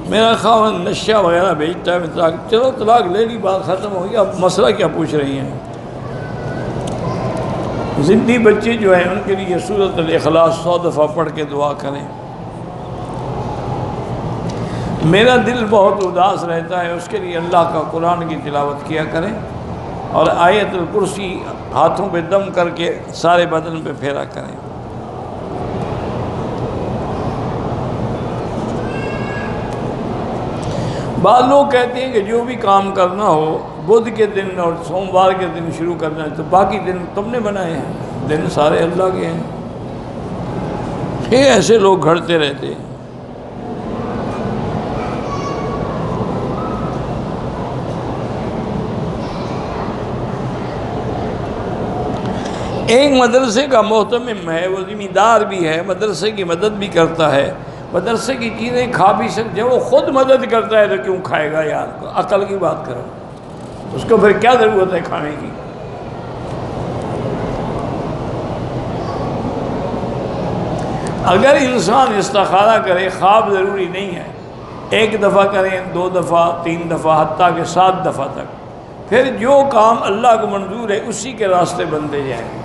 میرا خاوند نشہ وغیرہ بیچتا ہے، میں طلاق، چلو طلاق لے لی، بات ختم ہو گیا، اب مسئلہ کیا پوچھ رہی ہیں؟ زندی بچے جو ہیں ان کے لیے سورۃ الاخلاص 100 دفعہ پڑھ کے دعا کریں۔ میرا دل بہت اداس رہتا ہے، اس کے لیے اللہ کا قرآن کی تلاوت کیا کریں، اور آیت الکرسی ہاتھوں پہ دم کر کے سارے بدن پہ پھیرا کریں۔ بعض لوگ کہتے ہیں کہ جو بھی کام کرنا ہو بدھ کے دن اور سوموار کے دن شروع کرنا ہے، تو باقی دن تم نے بنائے ہیں، دن سارے اللہ کے ہیں۔ پھر ایسے لوگ گھڑتے رہتے ہیں۔ ایک مدرسے کا محتمم ہے، وہ ذمہ دار بھی ہے، مدرسے کی مدد بھی کرتا ہے، مدرسے کی چیزیں کھا بھی سکتے ہیں، وہ خود مدد کرتا ہے تو کیوں کھائے گا یار؟ عقل کی بات کرو، اس کو پھر کیا ضرورت ہے کھانے کی؟ اگر انسان استخارہ کرے، خواب ضروری نہیں ہے، 1 دفعہ کریں، 2 دفعہ، 3 دفعہ، حتیٰ کہ 7 دفعہ تک، پھر جو کام اللہ کو منظور ہے اسی کے راستے بنتے جائیں گے۔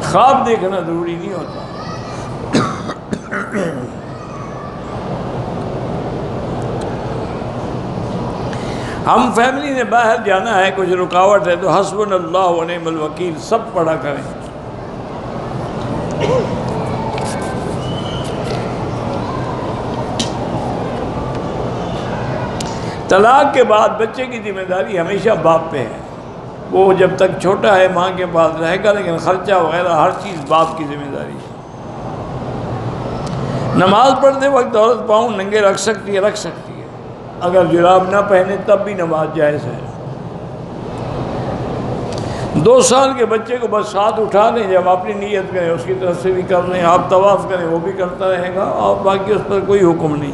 خواب دیکھنا ضروری نہیں ہوتا۔ ہم فیملی نے باہر جانا ہے، کچھ رکاوٹ ہے، تو حسبنا اللہ و نعم الوکیل سب پڑھا کریں۔ طلاق کے بعد بچے کی ذمہ داری ہمیشہ باپ پہ ہے، وہ جب تک چھوٹا ہے ماں کے پاس رہے گا، لیکن خرچہ وغیرہ ہر چیز باپ کی ذمہ داری ہے۔ نماز پڑھتے وقت عورت پاؤں ننگے رکھ سکتی ہے، اگر جراب نہ پہنے تب بھی نماز جائز ہے۔ 2 سال کے بچے کو بس ساتھ اٹھا لیں، جب اپنی نیت کریں اس کی طرف سے بھی کر لیں، آپ طواف کریں وہ بھی کرتا رہے گا، اور باقی اس پر کوئی حکم نہیں۔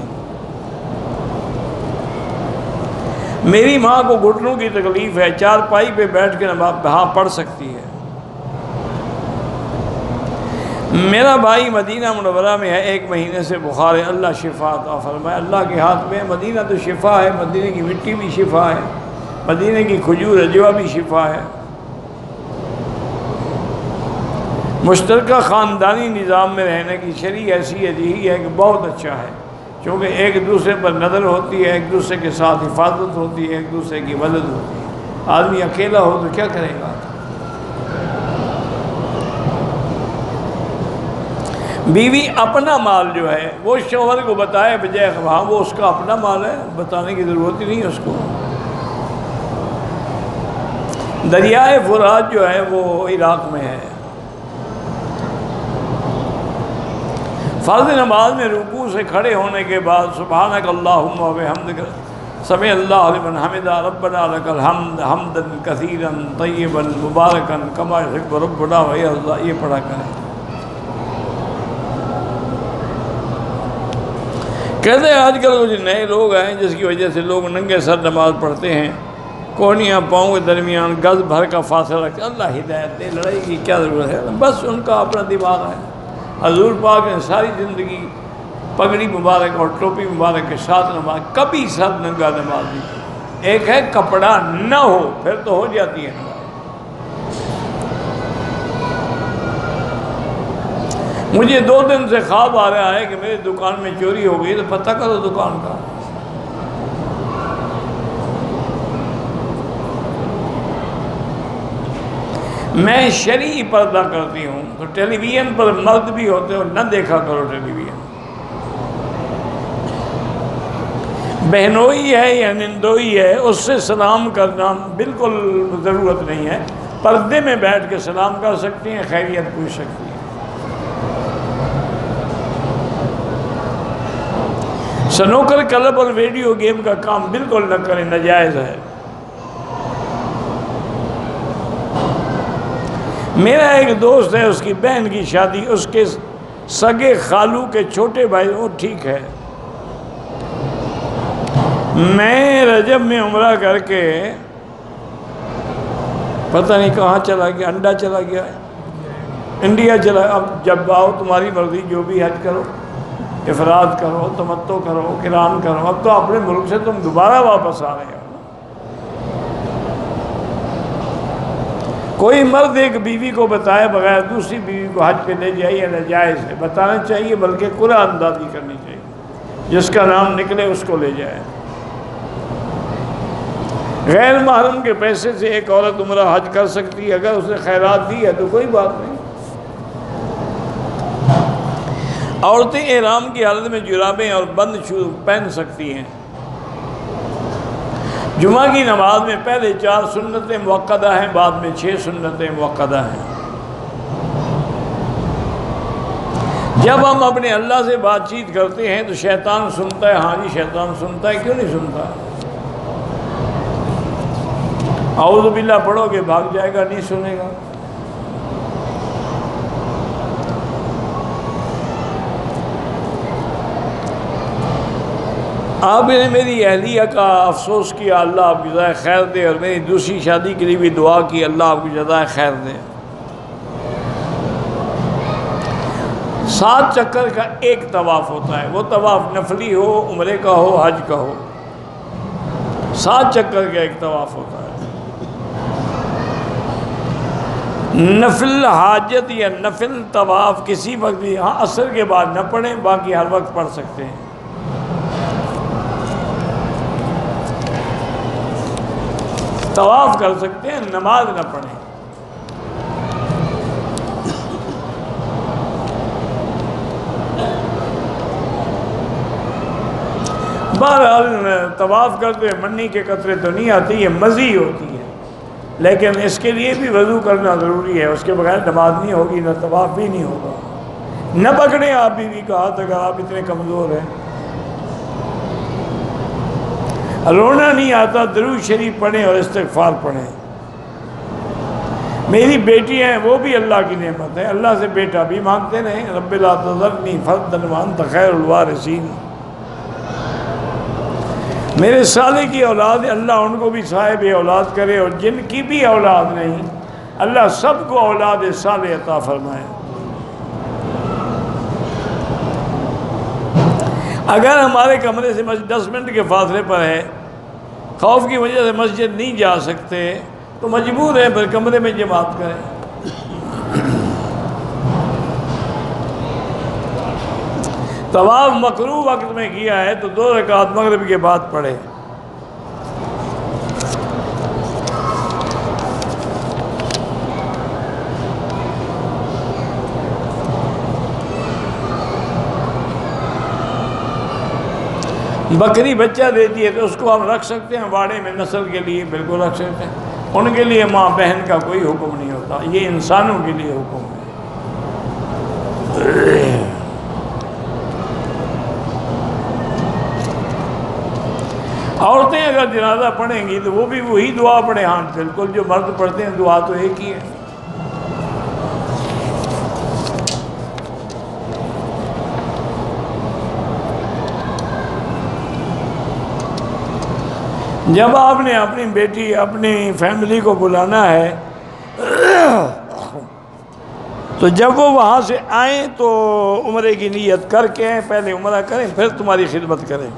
میری ماں کو گھٹنوں کی تکلیف ہے، 4 پائی پہ بیٹھ کے نماز پڑھ سکتی ہے۔ میرا بھائی مدینہ منورہ میں ہے، 1 مہینے سے بخار ہے، اللہ شفا عطا فرمائے۔ اللہ کے ہاتھ میں، مدینہ تو شفا ہے، مدینہ کی مٹی بھی شفا ہے، مدینہ کی کھجور اجوا بھی شفا ہے۔ مشترکہ خاندانی نظام میں رہنے کی شرعی حیثیت یہی ہے کہ بہت اچھا ہے، کیونکہ ایک دوسرے پر نظر ہوتی ہے، ایک دوسرے کے ساتھ حفاظت ہوتی ہے، ایک دوسرے کی مدد ہوتی ہے۔ آدمی اکیلا ہو تو کیا کرے گا؟ بیوی اپنا مال جو ہے وہ شوہر کو بتائے، بجائے وہاں وہ اس کا اپنا مال ہے، بتانے کی ضرورت ہی نہیں اس کو۔ دریائے فرات جو ہے وہ عراق میں ہے۔ فرض نماز میں رکوع سے کھڑے ہونے کے بعد سبحانک اللہم و بحمدک سمع اللہ لمن حمدہ ربنا لک الحمد حمدا کثیرا طیبا مبارکا کما یحب ربنا ویرضی، یہ پڑھا کریں۔ کہتے ہیں آج کل کچھ نئے لوگ ہیں جس کی وجہ سے لوگ ننگے سر نماز پڑھتے ہیں، کونیاں پاؤں کے درمیان گز بھر کا فاصلہ رکھتے، اللہ ہدایت دے، لڑائی کی کیا ضرورت ہے؟ بس ان کا اپنا دماغ ہے۔ حضور پاک نے ساری زندگی پگڑی مبارک اور ٹوپی مبارک کے ساتھ نماز، کبھی سر ننگا نماز نہیں پڑھی۔ ایک ہے کپڑا نہ ہو پھر تو ہو جاتی ہے نماز۔ مجھے 2 دن سے خواب آ رہا ہے کہ میری دکان میں چوری ہو گئی، تو پتہ کرو دکان کا۔ میں شرعی پردہ کرتی ہوں، تو ٹیلی ویژن پر مرد بھی ہوتے ہو، نہ دیکھا کرو ٹیلی ویژن۔ بہنوئی ہے یا نندوئی ہے، اس سے سلام کرنا بالکل ضرورت نہیں ہے، پردے میں بیٹھ کے سلام کر سکتی ہیں، خیریت پوچھ سکتی ہیں۔ سنوکر کلب اور ویڈیو گیم کا کام بالکل نہ کریں، ناجائز ہے۔ میرا ایک دوست ہے، اس کی بہن کی شادی، اس کے سگے خالو کے چھوٹے بھائی، وہ ٹھیک ہے۔ میں رجب میں عمرہ کر کے پتہ نہیں کہاں چلا گیا، انڈا چلا گیا، انڈیا چلا، اب جب آؤ تمہاری مرضی، جو بھی حج کرو۔ افراد کرو، تمتع کرو، قران کرو۔ اب تو اپنے ملک سے تم دوبارہ واپس آ رہے ہو۔ کوئی مرد ایک بیوی کو بتائے بغیر دوسری بیوی کو حج پہ لے جائے یا ناجائز ہے، بتانا چاہیے، بلکہ قرعہ اندازی کرنی چاہیے، جس کا نام نکلے اس کو لے جائے۔ غیر محرم کے پیسے سے ایک عورت عمرہ حج کر سکتی ہے، اگر اس نے خیرات دی ہے تو کوئی بات نہیں۔ عورتیں احرام کی حالت میں جرابیں اور بند شوز پہن سکتی ہیں۔ جمعہ کی نماز میں پہلے 4 سنتیں مؤکدہ ہیں، بعد میں 6 سنتیں مؤکدہ ہیں۔ جب ہم اپنے اللہ سے بات چیت کرتے ہیں تو شیطان سنتا ہے۔ ہاں جی، شیطان سنتا ہے، کیوں نہیں سنتا؟ اعوذ باللہ پڑھو گے بھاگ جائے گا، نہیں سنے گا۔ آپ نے میری اہلیہ کا افسوس کیا، اللہ آپ کی جزائے خیر دے، اور میری دوسری شادی کے لیے بھی دعا کی، اللہ آپ کی جزائے خیر دے۔ 7 چکر کا ایک طواف ہوتا ہے، وہ طواف نفلی ہو، عمرے کا ہو، حج کا ہو، 7 چکر کا ایک طواف ہوتا ہے۔ نفل حاجت یا نفل طواف کسی وقت بھی، ہاں عصر کے بعد نہ پڑھیں، باقی ہر وقت پڑھ سکتے ہیں۔ طواف کر سکتے ہیں، نماز نہ پڑھیں۔ بہرحال طواف کرتے ہوئے منی کے قطرے تو نہیں آتی، یہ مزی ہوتی ہے، لیکن اس کے لیے بھی وضو کرنا ضروری ہے، اس کے بغیر نماز نہیں ہوگی، نہ طواف بھی نہیں ہوگا۔ نہ پکڑیں آپ بیوی کا ہاتھ اگر آپ اتنے کمزور ہیں۔ رونا نہیں آتا، درود شریف پڑھیں اور استغفار پڑھیں۔ میری بیٹی ہیں، وہ بھی اللہ کی نعمت ہے، اللہ سے بیٹا بھی مانگتے رہیں، رب لا تذرنی فردا وانت خیر الوارثین۔ میرے سالے کی اولاد، اللہ ان کو بھی صاحب اولاد کرے، اور جن کی بھی اولاد نہیں، اللہ سب کو اولاد صالح عطا فرمائے۔ اگر ہمارے کمرے سے مسجد 10 منٹ کے فاصلے پر ہے، خوف کی وجہ سے مسجد نہیں جا سکتے، تو مجبور ہے پھر کمرے میں جماعت کریں۔ طواف مکروہ وقت میں کیا ہے تو 2 رکعت مغرب کے بعد پڑھے۔ بکری بچہ دیتی ہے تو اس کو ہم رکھ سکتے ہیں واڑے میں، نسل کے لیے بالکل رکھ سکتے ہیں، ان کے لیے ماں بہن کا کوئی حکم نہیں ہوتا، یہ انسانوں کے لیے حکم ہے۔ عورتیں اگر جنازہ پڑھیں گی تو وہ بھی وہی دعا پڑھیں، ہاں بالکل جو مرد پڑھتے ہیں، دعا تو ایک ہی ہے۔ جب آپ نے اپنی بیٹی، اپنی فیملی کو بلانا ہے تو جب وہ وہاں سے آئیں تو عمرے کی نیت کر کے پہلے عمرہ کریں، پھر تمہاری خدمت کریں۔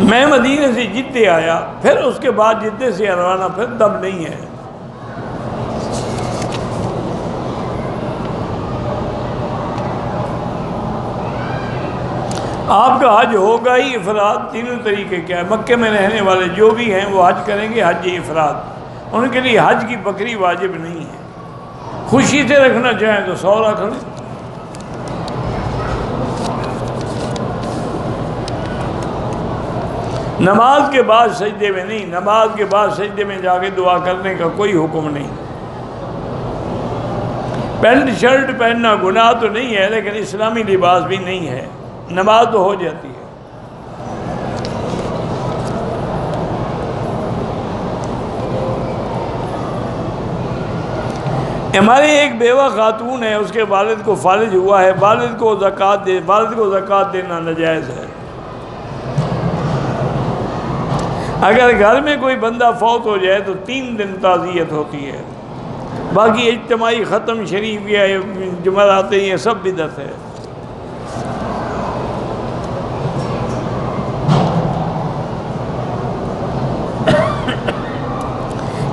میں مدینے سے جدے آیا، پھر اس کے بعد جدے سے روانہ، پھر دم نہیں ہے۔ آپ کا حج ہوگا ہی افراد، تینوں طریقے کیا ہے۔ مکے میں رہنے والے جو بھی ہیں وہ حج کریں گے، حج افراد، ان کے لیے حج کی بکری واجب نہیں ہے۔ خوشی سے رکھنا چاہیں تو 100 رکھ لیں۔ نماز کے بعد سجدے میں نہیں، نماز کے بعد سجدے میں جا کے دعا کرنے کا کوئی حکم نہیں۔ پینٹ شرٹ پہننا گناہ تو نہیں ہے، لیکن اسلامی لباس بھی نہیں ہے، نماز تو ہو جاتی ہے۔ ہماری ایک بیوہ خاتون ہے، اس کے والد کو فالج ہوا ہے، والد کو زکوٰۃ دینا ناجائز ہے۔ اگر گھر میں کوئی بندہ فوت ہو جائے تو 3 دن تعزیت ہوتی ہے۔ باقی اجتماعی ختم شریف یا جمعرات یہ سب بدعت ہے۔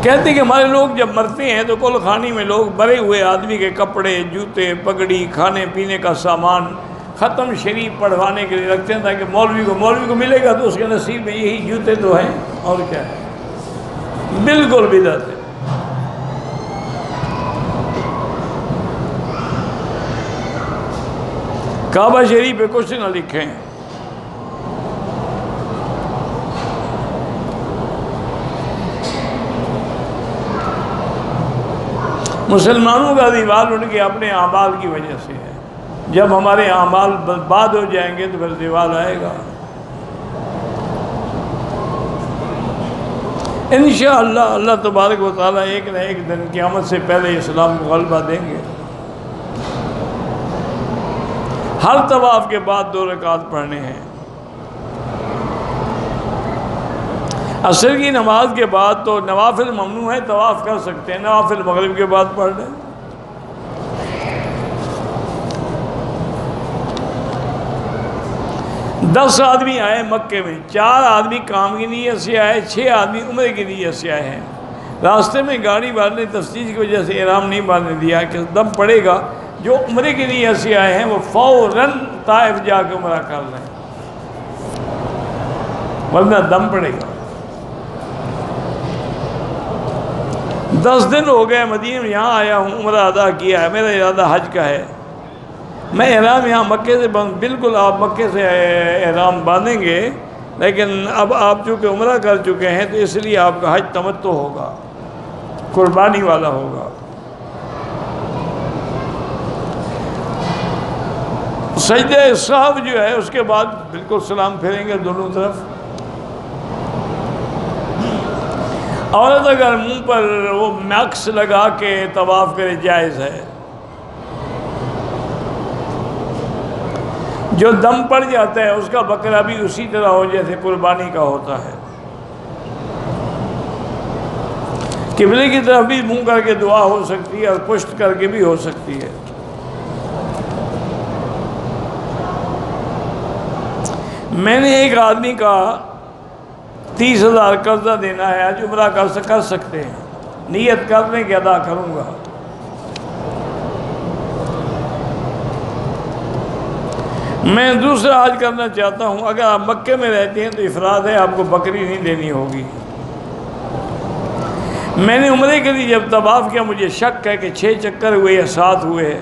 کہتے ہیں کہ ہمارے لوگ جب مرتے ہیں تو کل خانی میں لوگ مرے ہوئے آدمی کے کپڑے، جوتے، پگڑی، کھانے پینے کا سامان ختم شریف پڑھوانے کے لیے رکھتے ہیں تاکہ مولوی کو ملے گا تو اس کے نصیب میں یہی جوتے تو ہیں، اور کیا ہے، بالکل بدعت ہے۔ کعبہ شریف پہ کچھ نہ لکھیں۔ مسلمانوں کا دیوال ان کے اپنے اعمال کی وجہ سے ہے، جب ہمارے اعمال برباد ہو جائیں گے تو پھر دیوال آئے گا۔ انشاءاللہ اللہ تبارک و تعالیٰ ایک نہ ایک دن قیامت سے پہلے اسلام کو غلبہ دیں گے۔ ہر طواف کے بعد 2 رکعت پڑھنے ہیں۔ عصر کی نماز کے بعد تو نوافل ممنوع ہے، طواف کر سکتے ہیں، نوافل مغرب کے بعد پڑھ لیں۔ 10 آدمی آئے مکے میں، 4 آدمی کام کی نیت سے آئے، 6 آدمی عمرے کی نیت سے آئے ہیں۔ راستے میں گاڑی والے نے تفتیش کی وجہ سے احرام نہیں باندھنے دیا کہ دم پڑے گا، جو عمرے کی نیت سے آئے ہیں وہ فوراً طائف جا کے عمرہ کر لیں، ورنہ دم پڑے گا۔ 10 دن ہو گئے مدینہ میں، یہاں آیا ہوں، عمرہ ادا کیا ہے، میرا ارادہ حج کا ہے، میں احرام یہاں مکے سے بالکل آپ مکے سے احرام باندھیں گے، لیکن اب آپ چونکہ عمرہ کر چکے ہیں تو اس لیے آپ کا حج تمتع ہوگا، قربانی والا ہوگا۔ سجدہ سہو جو ہے اس کے بعد بالکل سلام پھیریں گے دونوں طرف۔ عورت اگر منہ پر وہ میکس لگا کے طواف کرے جائز ہے۔ جو دم پڑ جاتا ہے اس کا بکرا بھی اسی طرح ہو جیسے قربانی کا ہوتا ہے۔ قبلے کی طرف بھی منہ کر کے دعا ہو سکتی ہے اور پشت کر کے بھی ہو سکتی ہے۔ میں نے ایک آدمی کا 30,000 قرضہ دینا ہے، آج عمرہ کر سکتے ہیں، نیت کر لیں کہ ادا کروں گا۔ میں دوسرا حج کرنا چاہتا ہوں، اگر آپ مکے میں رہتے ہیں تو افراد ہے، آپ کو بکری نہیں دینی ہوگی۔ میں نے عمرے کے لیے جب طواف کیا مجھے شک ہے کہ 6 چکر ہوئے یا 7 ہوئے،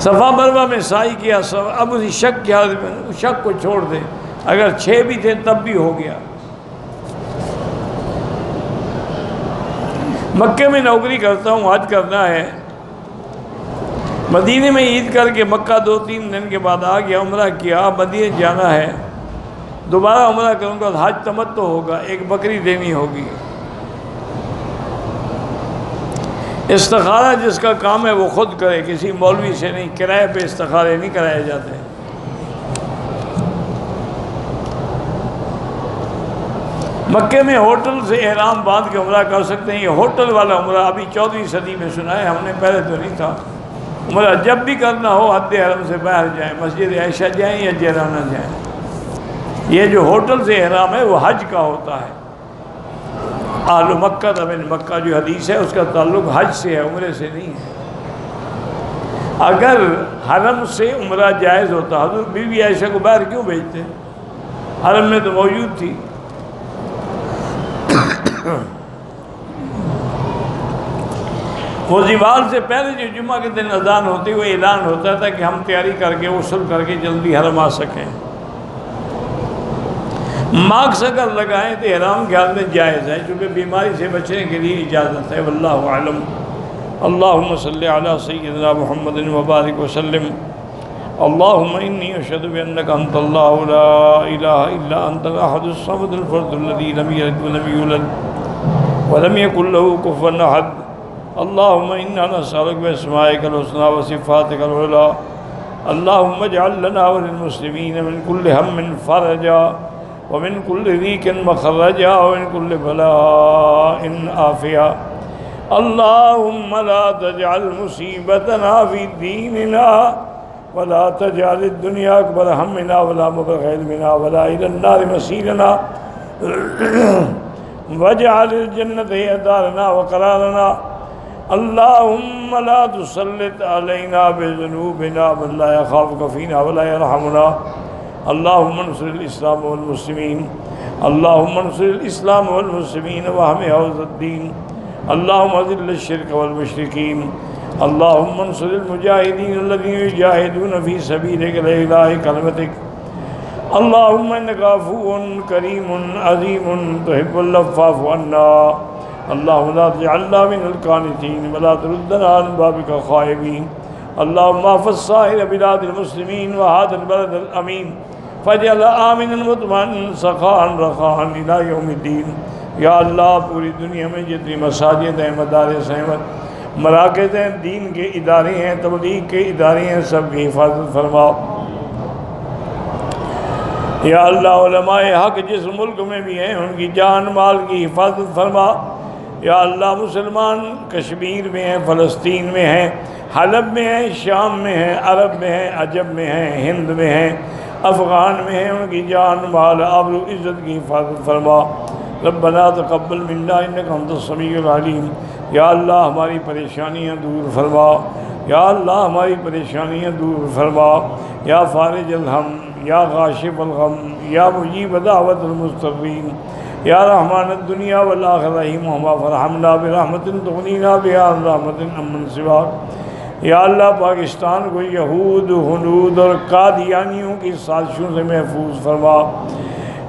صفا مروہ میں سعی کیا، اب اسی شک کو چھوڑ دیں، اگر 6 بھی تھے تب بھی ہو گیا۔ مکے میں نوکری کرتا ہوں، حج کرنا ہے، مدینے میں عید کر کے مکہ 2-3 دن کے بعد آ گیا، عمرہ کیا، مدینے جانا ہے، دوبارہ عمرہ کروں گا، حج تمتع ہوگا، ایک بکری دینی ہوگی۔ استخارہ جس کا کام ہے وہ خود کرے، کسی مولوی سے نہیں، کرائے پہ استخارے نہیں کرائے جاتے۔ مکے میں ہوٹل سے احرام باندھ کے عمرہ کر سکتے ہیں، یہ ہوٹل والا عمرہ ابھی 14ویں صدی میں سنا ہے، ہم نے پہلے تو نہیں تھا۔ عمرہ جب بھی کرنا ہو حد حرم سے باہر جائیں، مسجد عائشہ جائیں یا جیرانہ جائیں۔ یہ جو ہوٹل سے احرام ہے وہ حج کا ہوتا ہے۔ اہل مکہ من مکہ جو حدیث ہے اس کا تعلق حج سے ہے، عمرے سے نہیں ہے۔ اگر حرم سے عمرہ جائز ہوتا، حضرت بی بی عائشہ کو باہر کیوں بھیجتے؟ حرم میں تو موجود تھی۔ وہ زوال سے پہلے جو جمعہ کے دن اذان ہوتی وہ اعلان ہوتا تھا کہ ہم تیاری کر کے غسل کر کے جلدی حرم آ سکیں۔ ماسک اگر لگائیں تو احرام کے حال میں جائز ہے، چونکہ بیماری سے بچنے کے لیے اجازت ہے، واللہ اعلم۔ اللہم صلی علی سیدنا محمد وبارک وسلم۔ اللہم انی اشہد بانک انت اللہ لا الہ الا انت الاحد الصمد الفرد الذی لم یلد ولم یولد ولم یکن له کفوا احد۔ اللہم انا نسألک باسمائک الحسنی وصفاتک العلی، اللہم اجعل لنا وللمسلمین من کل ہم فرجا ومن کل ضیق مخرجا ومن کل بلاء عافیہ اللهم لا تجعل مصيبتنا في ديننا ولا تجعل الدنيا أكبر همنا ولا مبلغ علمنا ولا إلى النار مصيرنا واجعل الجنة هي دارنا وقرارنا. اللهم لا تسلط علينا بذنوبنا من لا يخافك فينا ولا يرحمنا. اللهم انصر الإسلام والمسلمين. اللهم انصر الإسلام والمسلمين واحم حوزة الدين. اللهم اذل الشرك والمشركين. اللهم انصر المجاهدين الذين يجاهدون في سبيلك لإعلاء كلمتك. اللهم إنك عفو كريم عظيم تحب العفو فاعف عنا. اللهم لا تجعلنا من القانتين ولا تردنا عن بابك خائبين. اللهم احفظ سائر بلاد المسلمين وهذا البلد الأمين فاجعل آمنا مطمئنا سخاء رخاء إلى يوم الدين. یا اللہ پوری دنیا میں جتنی مساجد ہیں، مدارس ہیں، مراکز ہیں، دین کے ادارے ہیں، تبلیغ کے ادارے ہیں، سب کی حفاظت فرما. یا اللہ علماء حق جس ملک میں بھی ہیں ان کی جان مال کی حفاظت فرما. یا اللہ مسلمان کشمیر میں ہیں، فلسطین میں ہیں، حلب میں ہیں، شام میں ہیں، عرب میں ہیں، عجب میں ہیں، ہند میں ہیں، افغان میں ہیں، ان کی جان مال آبرو عزت کی حفاظت فرما. ربنا تقبل منا انک انت السمیع العلیم. یا اللہ ہماری پریشانیاں دور فرما. یا اللہ ہماری پریشانیاں دور فرما. یا فارج الہم، یا غاشف الغم، یا مجیب دعوت المضطرین، یا رحمان الدنیا والآخرہ رحمہما فرحمنا برحمت تغنینا بها عن رحمت امن سواک. یا اللہ پاکستان کو یہود، ہنود اور قادیانیوں کی سازشوں سے محفوظ فرما،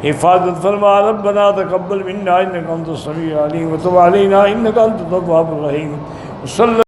حفاظت فرما. ربنا تقبل منا انک انت السمیع العلیم وتب علینا انک انت التواب الرحیم.